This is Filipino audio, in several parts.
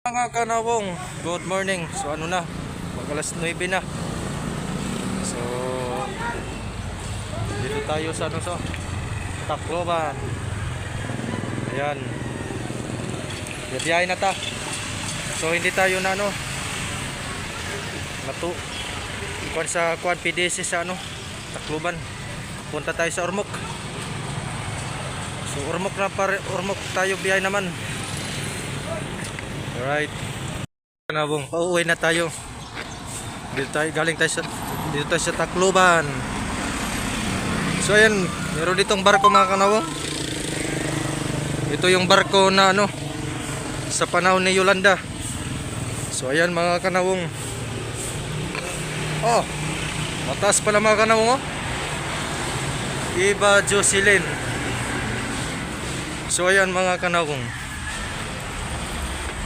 Mga kanawong, good morning. So ano na, mag alas 9 na. So dito tayo sa Tacloban. Ayan. Biyahe na ta. So hindi tayo na kuan sa PDC sa Tacloban. Punta tayo sa Ormoc. So Ormoc tayo biyahe naman. Alright. Kanawong, pauwi na tayo. Galing tayo sa Tacloban. So ayan, meron ditong barko mga kanawong. Ito yung barko na sa panahon ni Yolanda. So ayan mga kanawong. Oh, mataas pala mga kanawong. Iba Jocelyn. So ayan mga kanawong.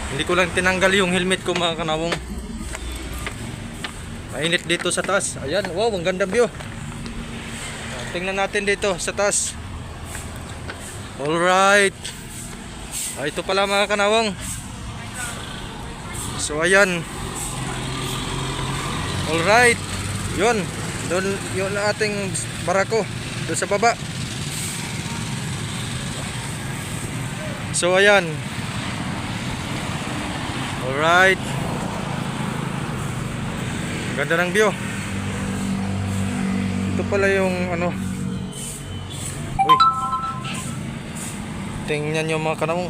Hindi ko lang tinanggal yung helmet ko mga kanawong. Mainit dito sa taas. Ayan, wow, ang ganda view. Tingnan natin dito sa taas. Alright. Ito pala mga kanawong. So ayan. Alright. Yun. Doon yung ating barako. Doon sa baba. So ayan. Alright. Ganda ng view. Ito pala yung Uy. Tingnan nyo mga kanawong.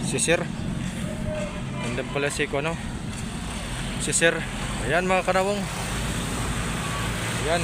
Si Sir. Ganda pala si Si Sir. Ayan mga kanawong. Ayan.